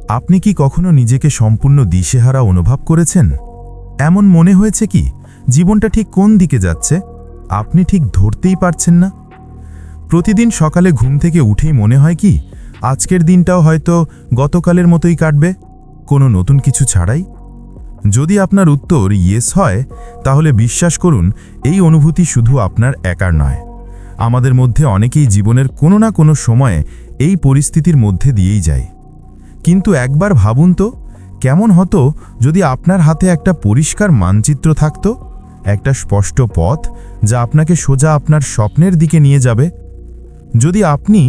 আপনি কি কখনো নিজেকে সম্পূর্ণ দিশেহারা অনুভব করেছেন? এমন মনে হয়েছে কি জীবনটা ঠিক কোন দিকে যাচ্ছে আপনি ঠিক ধরতেই পারছেন না? প্রতিদিন সকালে ঘুম থেকে উঠেই মনে হয় কি আজকের দিনটাও হয়তো গতকালের মতোই কাটবে, কোনো নতুন কিছু ছাড়াই? যদি আপনার উত্তর ইয়েস হয়, তাহলে বিশ্বাস করুন এই অনুভূতি শুধু আপনার একার নয়। আমাদের মধ্যে অনেকেই জীবনের কোনো না কোনো সময়ে এই পরিস্থিতির মধ্যে দিয়েই যায়। কিন্তু একবার ভাবুন তো, কেমন হতো যদি আপনার হাতে একটা পরিষ্কার মানচিত্র থাকত, একটা স্পষ্ট পথ যা আপনাকে সোজা আপনার স্বপ্নের দিকে নিয়ে যাবে। যদি আপনি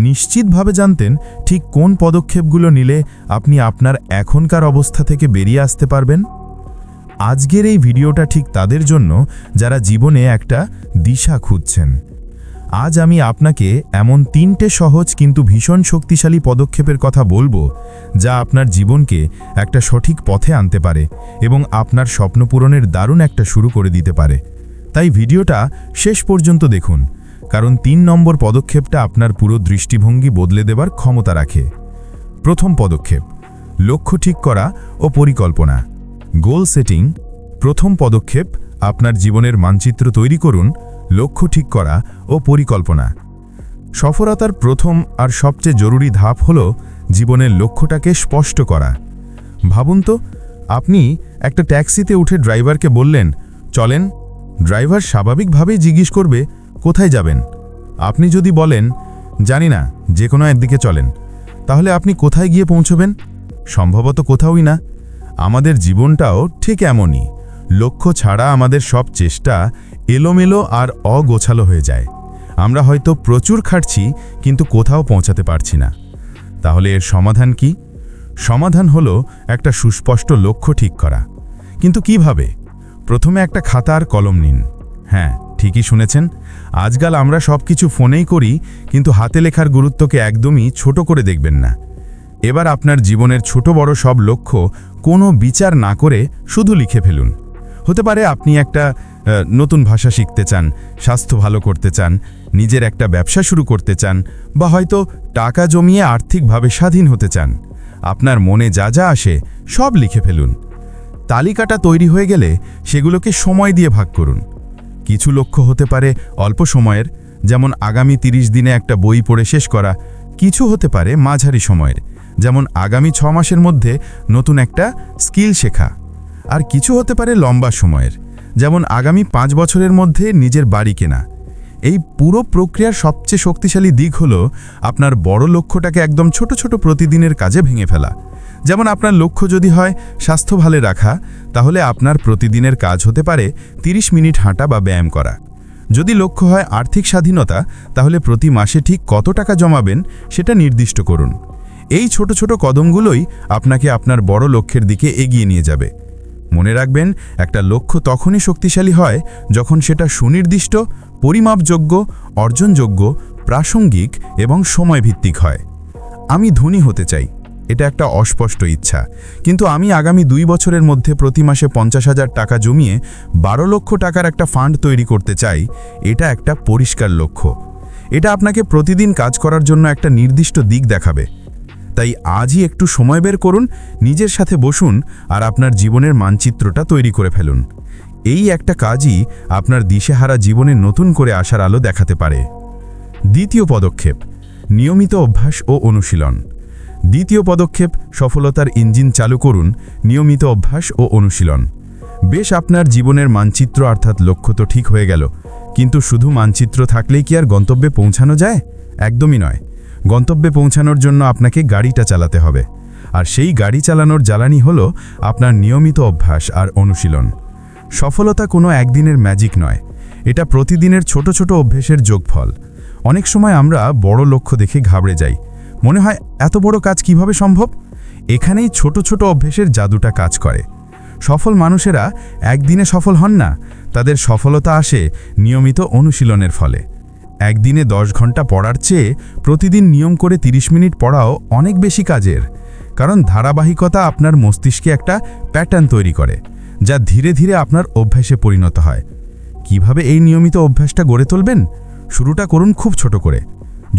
নিশ্চিতভাবে জানতেন ঠিক কোন পদক্ষেপগুলো নিলে আপনি আপনার এখনকার অবস্থা থেকে বেরিয়ে আসতে পারবেন। আজকের এই ভিডিওটা ঠিক তাদের জন্য যারা জীবনে একটা দিশা খুঁজছেন। আজ আমি আপনাকে এমন 3টে সহজ কিন্তু ভীষণ শক্তিশালী পদক্ষেপের কথা বলবো, যা আপনার জীবনকে একটা সঠিক পথে আনতে পারে এবং আপনার স্বপ্ন পূরণের দারুণ একটা শুরু করে দিতে পারে। তাই ভিডিওটা শেষ পর্যন্ত দেখুন, কারণ 3 নম্বর পদক্ষেপটা আপনার পুরো দৃষ্টিভঙ্গি বদলে দেবার ক্ষমতা রাখে। প্রথম পদক্ষেপ, লক্ষ্য ঠিক করা ও পরিকল্পনা। গোল সেটিং। প্রথম পদক্ষেপ, আপনার জীবনের মানচিত্র তৈরি করুন। লক্ষ্য ঠিক করা ও পরিকল্পনা। সফলতার প্রথম আর সবচেয়ে জরুরি ধাপ হল জীবনের লক্ষ্যটাকে স্পষ্ট করা। ভাবুন তো, আপনি একটা ট্যাক্সিতে উঠে ড্রাইভারকে বললেন, চলেন। ড্রাইভার স্বাভাবিকভাবেই জিজ্ঞেস করবে, কোথায় যাবেন? আপনি যদি বলেন, জানি না, যে কোনো একদিকে চলেন, তাহলে আপনি কোথায় গিয়ে পৌঁছবেন? সম্ভবত কোথাওই না। আমাদের জীবনটাও ঠিক এমনই। লক্ষ্য ছাড়া আমাদের সব চেষ্টা এলোমেলো আর অগোছালো হয়ে যায়। আমরা হয়তো প্রচুর খাটছি, কিন্তু কোথাও পৌঁছাতে পারছি না। তাহলে এর সমাধান কি? সমাধান হলো একটা সুস্পষ্ট লক্ষ্য ঠিক করা। কিন্তু কিভাবে? প্রথমে একটা খাতা আর কলম নিন। হ্যাঁ, ঠিকই শুনেছেন। আজকাল আমরা সব কিছু ফোনেই করি, কিন্তু হাতে লেখার গুরুত্বকে একদমই ছোট করে দেখবেন না। এবার আপনার জীবনের ছোট বড় সব লক্ষ্য কোনো বিচার না করে শুধু লিখে ফেলুন। হতে পারে আপনি একটা নতুন ভাষা শিখতে চান, স্বাস্থ্য ভালো করতে চান, নিজের একটা ব্যবসা শুরু করতে চান, বা হয়তো টাকা জমিয়ে আর্থিকভাবে স্বাধীন হতে চান। আপনার মনে যা যা আসে সব লিখে ফেলুন। তালিকাটা তৈরি হয়ে গেলে সেগুলোকে সময় দিয়ে ভাগ করুন। কিছু লক্ষ্য হতে পারে অল্প সময়ের, যেমন আগামী 30 দিনে একটা বই পড়ে শেষ করা। কিছু হতে পারে মাঝারি সময়ের, যেমন আগামী 6 মাসের মধ্যে নতুন একটা স্কিল শেখা। আর কিছু হতে পারে লম্বা সময়ের, যেমন আগামী 5 বছরের মধ্যে নিজের বাড়ি কেনা। এই পুরো প্রক্রিয়ার সবচেয়ে শক্তিশালী দিক হলো আপনার বড় লক্ষ্যটাকে একদম ছোট ছোট প্রতিদিনের কাজে ভেঙে ফেলা। যেমন আপনার লক্ষ্য যদি হয় স্বাস্থ্য ভালো রাখা, তাহলে আপনার প্রতিদিনের কাজ হতে পারে 30 মিনিট হাঁটা বা ব্যায়াম করা। যদি লক্ষ্য হয় আর্থিক স্বাধীনতা, তাহলে প্রতি মাসে ঠিক কত টাকা জমাবেন সেটা নির্দিষ্ট করুন। এই ছোট ছোট কদমগুলোই আপনাকে আপনার বড় লক্ষ্যের দিকে এগিয়ে নিয়ে যাবে। মনে রাখবেন, একটা লক্ষ্য তখনই শক্তিশালী হয় যখন সেটা সুনির্দিষ্ট, পরিমাপযোগ্য, অর্জনযোগ্য, প্রাসঙ্গিক এবং সময়ভিত্তিক হয়। আমি ধনী হতে চাই, এটা একটা অস্পষ্ট ইচ্ছা, কিন্তু আমি আগামী 2 বছরের মধ্যে প্রতি মাসে 50,000 টাকা জমিয়ে 12 লক্ষ টাকার একটা ফান্ড তৈরি করতে চাই। এটা একটা পরিষ্কার লক্ষ্য। এটা আপনাকে প্রতিদিন কাজ করার জন্য একটা নির্দিষ্ট দিক দেখাবে। তাই আজই একটু সময় বের করুন, নিজের সাথে বসুন আর আপনার জীবনের মানচিত্রটা তৈরি করে ফেলুন। এই একটা কাজই আপনার দিশেহারা জীবনে নতুন করে আসার আলো দেখাতে পারে। দ্বিতীয় পদক্ষেপ, নিয়মিত অভ্যাস ও অনুশীলন। দ্বিতীয় পদক্ষেপ, সফলতার ইঞ্জিন চালু করুন, নিয়মিত অভ্যাস ও অনুশীলন। বেশ, আপনার জীবনের মানচিত্র অর্থাৎ লক্ষ্য তো ঠিক হয়ে গেল, কিন্তু শুধু মানচিত্র থাকলেই কি আর গন্তব্যে পৌঁছানো যায়? একদমই নয়। গন্তব্যে পৌঁছানোর জন্য আপনাকে গাড়িটা চালাতে হবে, আর সেই গাড়ি চালানোর জ্বালানি হলো আপনার নিয়মিত অভ্যাস আর অনুশীলন। সফলতা কোনো একদিনের ম্যাজিক নয়, এটা প্রতিদিনের ছোট ছোট অভ্যাসের যোগফল। অনেক সময় আমরা বড় লক্ষ্য দেখে ঘাবড়ে যাই, মনে হয় এত বড় কাজ কিভাবে সম্ভব? এখানেই ছোট ছোট অভ্যাসের জাদুটা কাজ করে। সফল মানুষেরা একদিনে সফল হন না, তাদের সফলতা আসে নিয়মিত অনুশীলনের ফলে। একদিনে 10 ঘন্টা পড়ার চেয়ে প্রতিদিন নিয়ম করে 30 মিনিট পড়াও অনেক বেশি কাজের, কারণ ধারাবাহিকতা আপনার মস্তিষ্কে একটা প্যাটার্ন তৈরি করে, যা ধীরে ধীরে আপনার অভ্যাসে পরিণত হয়। কিভাবে এই নিয়মিত অভ্যাসটা গড়ে তুলবেন? শুরুটা করুন খুব ছোট করে।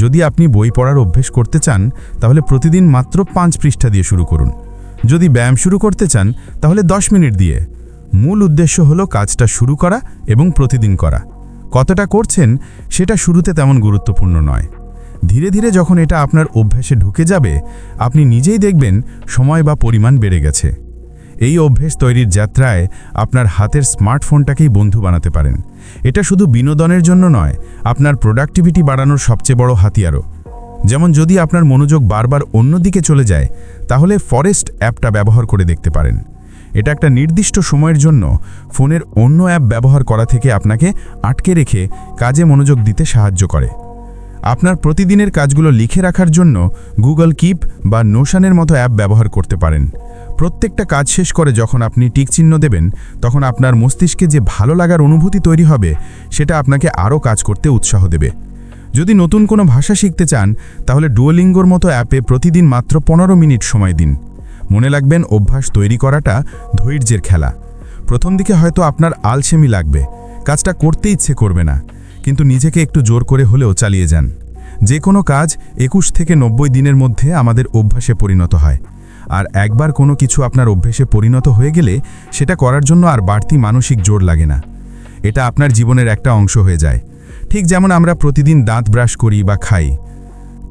যদি আপনি বই পড়ার অভ্যেস করতে চান তাহলে প্রতিদিন মাত্র 5 পৃষ্ঠা দিয়ে শুরু করুন। যদি ব্যায়াম শুরু করতে চান তাহলে 10 মিনিট দিয়ে। মূল উদ্দেশ্য হলো কাজটা শুরু করা এবং প্রতিদিন করা। কতটা করছেন সেটা শুরুতে তেমন গুরুত্বপূর্ণ নয়। ধীরে ধীরে যখন এটা আপনার অভ্যাসে ঢুকে যাবে, আপনি নিজেই দেখবেন সময় বা পরিমাণ বেড়ে গেছে। এই অভ্যেস তৈরির যাত্রায় আপনার হাতের স্মার্টফোনটাকেই বন্ধু বানাতে পারেন। এটা শুধু বিনোদনের জন্য নয়, আপনার প্রোডাক্টিভিটি বাড়ানোর সবচেয়ে বড় হাতিয়ারও। যেমন যদি আপনার মনোযোগ বারবার অন্যদিকে চলে যায়, তাহলে ফরেস্ট অ্যাপটা ব্যবহার করে দেখতে পারেন। এটা একটা নির্দিষ্ট সময়ের জন্য ফোনের অন্য অ্যাপ ব্যবহার করা থেকে আপনাকে আটকে রেখে কাজে মনোযোগ দিতে সাহায্য করে। আপনার প্রতিদিনের কাজগুলো লিখে রাখার জন্য গুগল কিপ বা নোশনের মতো অ্যাপ ব্যবহার করতে পারেন। প্রত্যেকটা কাজ শেষ করে যখন আপনি টিকচিহ্ন দেবেন, তখন আপনার মস্তিষ্কে যে ভালো লাগার অনুভূতি তৈরি হবে, সেটা আপনাকে আরও কাজ করতে উৎসাহ দেবে। যদি নতুন কোনো ভাষা শিখতে চান তাহলে ডুওলিঙ্গোর মতো অ্যাপে প্রতিদিন মাত্র 15 মিনিট সময় দিন। মনে রাখবেন, অভ্যাস তৈরি করাটা ধৈর্যের খেলা। প্রথম দিকে হয়তো আপনার আলসেমি লাগবে, কাজটা করতে ইচ্ছে করবে না, কিন্তু নিজেকে একটু জোর করে হলেও চালিয়ে যান। যে কোনো কাজ 21 থেকে 90 দিনের মধ্যে আমাদের অভ্যাসে পরিণত হয়। আর একবার কোনো কিছু আপনার অভ্যাসে পরিণত হয়ে গেলে সেটা করার জন্য আর বাড়তি মানসিক জোর লাগে না। এটা আপনার জীবনের একটা অংশ হয়ে যায়, ঠিক যেমন আমরা প্রতিদিন দাঁত ব্রাশ করি বা খাই।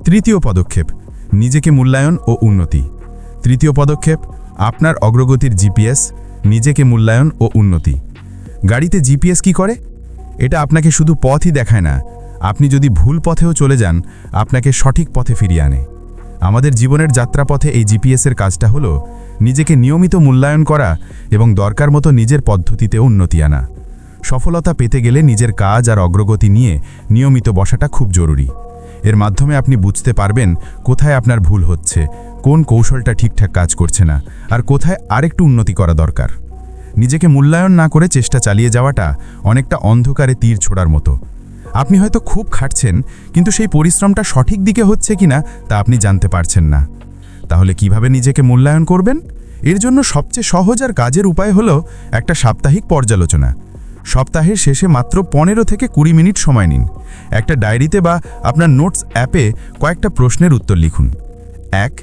তৃতীয় পদক্ষেপ, নিজেকে মূল্যায়ন ও উন্নতি। তৃতীয় পদক্ষেপ, আপনার অগ্রগতির জিপিএস, নিজেকে মূল্যায়ন ও উন্নতি। গাড়িতে জিপিএস কি করে? এটা আপনাকে শুধু পথই দেখায় না, আপনি যদি ভুল পথেও চলে যান, আপনাকে সঠিক পথে ফিরিয়ে আনে। আমাদের জীবনের যাত্রাপথে এই জিপিএসের কাজটা হলো নিজেকে নিয়মিত মূল্যায়ন করা এবং দরকার মতো নিজের পদ্ধতিতে উন্নতি আনা। সফলতা পেতে গেলে নিজের কাজ আর অগ্রগতি নিয়ে নিয়মিত বসাটা খুব জরুরি। এর মাধ্যমে আপনি বুঝতে পারবেন কোথায় আপনার ভুল হচ্ছে, কোন কৌশলটা ঠিকঠাক কাজ করছে না, আর কোথায় আরেকটু উন্নতি করা দরকার। নিজেকে মূল্যায়ন না করে চেষ্টা চালিয়ে যাওয়াটা অনেকটা অন্ধকারে তীর ছোড়ার মতো। আপনি হয়তো খুব খাটছেন, কিন্তু সেই পরিশ্রমটা সঠিক দিকে হচ্ছে কিনা তা আপনি জানতে পারছেন না। তাহলে কিভাবে নিজেকে মূল্যায়ন করবেন? এর জন্য সবচেয়ে সহজ আর কাজের উপায় হলো একটা সাপ্তাহিক পর্যালোচনা। সপ্তাহের শেষে মাত্র 15 থেকে 20 মিনিট সময় নিন। একটা ডায়েরিতে বা আপনার নোটস অ্যাপে কয়েকটা প্রশ্নের উত্তর লিখুন। 1.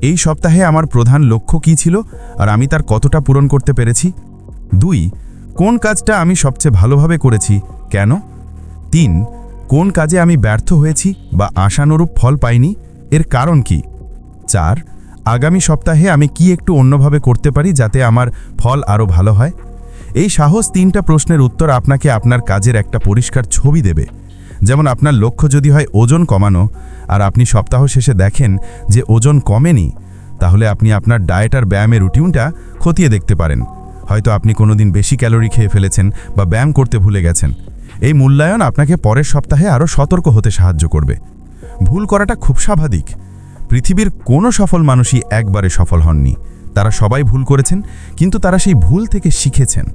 এই সপ্তাহে আমার প্রধান লক্ষ্য কী ছিল আর আমি তার কতটা পূরণ করতে পেরেছি? 2. কোন কাজটা আমি সবচেয়ে ভালোভাবে করেছি, কেন? 3. কোন কাজে আমি ব্যর্থ হয়েছি বা আশানুরূপ ফল পাইনি, এর কারণ কি? 4. আগামী সপ্তাহে আমি কি একটু অন্যভাবে করতে পারি যাতে আমার ফল আরও ভালো হয়? এই সাহস 3টা প্রশ্নের উত্তর আপনাকে আপনার কাজের একটা পরিষ্কার ছবি দেবে। যেমন আপনার লক্ষ্য যদি হয় ওজন কমানো, আর আপনি সপ্তাহ শেষে দেখেন যে ওজন কমেনি, তাহলে আপনি আপনার ডায়েট আর ব্যায়ামের রুটিনটা খতিয়ে দেখতে পারেন। হয়তো আপনি কোনোদিন বেশি ক্যালোরি খেয়ে ফেলেছেন বা ব্যায়াম করতে ভুলে গেছেন। এই মূল্যায়ন আপনাকে পরের সপ্তাহে আরও সতর্ক হতে সাহায্য করবে। ভুল করাটা খুব স্বাভাবিক। পৃথিবীর কোনো সফল মানুষই একবারে সফল হননি। তারা সবাই ভুল করেছেন, কিন্তু তারা সেই ভুল থেকে শিখেছেন।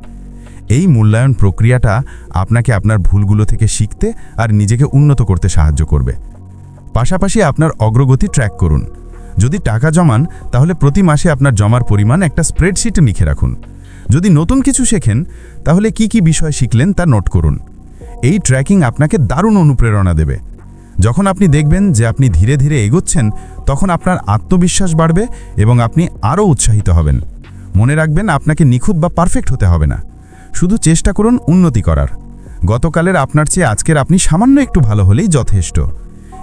এই মূল্যায়ন প্রক্রিয়াটা আপনাকে আপনার ভুলগুলো থেকে শিখতে আর নিজেকে উন্নত করতে সাহায্য করবে। পাশাপাশি আপনার অগ্রগতি ট্র্যাক করুন। যদি টাকা জমান, তাহলে প্রতি মাসে আপনার জমার পরিমাণ একটা স্প্রেডশিটে লিখে রাখুন। যদি নতুন কিছু শেখেন, তাহলে কি কি বিষয় শিখলেন তা নোট করুন। এই ট্র্যাকিং আপনাকে দারুণ অনুপ্রেরণা দেবে। যখন আপনি দেখবেন যে আপনি ধীরে ধীরে এগোচ্ছেন, তখন আপনার আত্মবিশ্বাস বাড়বে এবং আপনি আরও উৎসাহিত হবেন। মনে রাখবেন, আপনাকে নিখুঁত বা পারফেক্ট হতে হবে না, শুধু চেষ্টা করুন উন্নতি করার। গতকালের আপনার চেয়ে আজকের আপনি সামান্য একটু ভালো হলেই যথেষ্ট।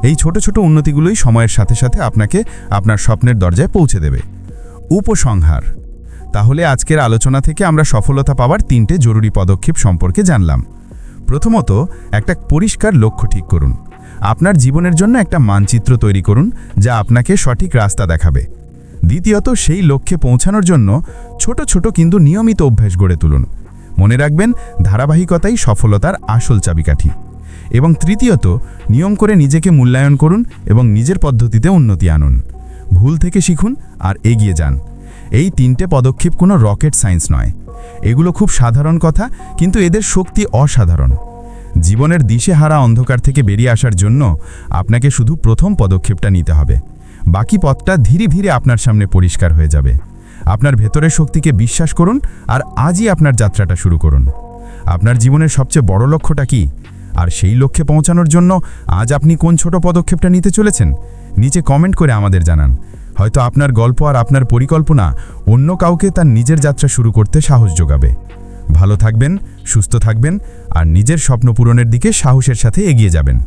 এই ছোট ছোট উন্নতিগুলোই সময়ের সাথে সাথে আপনাকে আপনার স্বপ্নের দরজায় পৌঁছে দেবে। উপসংহার। তাহলে আজকের আলোচনা থেকে আমরা সফলতা পাওয়ার 3টে জরুরি পদক্ষেপ সম্পর্কে জানলাম। প্রথমত, একটা পরিষ্কার লক্ষ্য ঠিক করুন। আপনার জীবনের জন্য একটা মানচিত্র তৈরি করুন যা আপনাকে সঠিক রাস্তা দেখাবে। দ্বিতীয়ত, সেই লক্ষ্যে পৌঁছানোর জন্য ছোট ছোট কিন্তু নিয়মিত অভ্যাস গড়ে তুলুন। মনে রাখবেন, ধারাবাহিকতাই সফলতার আসল চাবিকাঠি। এবং তৃতীয়ত, নিয়ম করে নিজেকে মূল্যায়ন করুন এবং নিজের পদ্ধতিতে উন্নতি আনুন। ভুল থেকে শিখুন আর এগিয়ে যান। এই 3টে পদক্ষেপ কোনো রকেট সায়েন্স নয়। এগুলো খুব সাধারণ কথা, কিন্তু এদের শক্তি অসাধারণ। জীবনের দিশেহারা অন্ধকার থেকে বেরিয়ে আসার জন্য আপনাকে শুধু প্রথম পদক্ষেপটা নিতে হবে। বাকি পথটা ধীরে ধীরে আপনার সামনে পরিষ্কার হয়ে যাবে। আপনার ভেতরের শক্তিকে বিশ্বাস করুন আর আজই আপনার যাত্রাটা শুরু করুন। আপনার জীবনের সবচেয়ে বড় লক্ষ্যটা কি? আর সেই লক্ষ্যে পৌঁছানোর জন্য আজ আপনি কোন ছোট পদক্ষেপটা নিতে চলেছেন নিচে কমেন্ট করে আমাদের জানান। হয়তো আপনার গল্প আর আপনার পরিকল্পনা অন্য কাউকে তার নিজের যাত্রা শুরু করতে সাহস যোগাবে। ভালো থাকবেন, সুস্থ থাকবেন আর নিজের স্বপ্ন পূরণের দিকে সাহসের সাথে এগিয়ে যাবেন।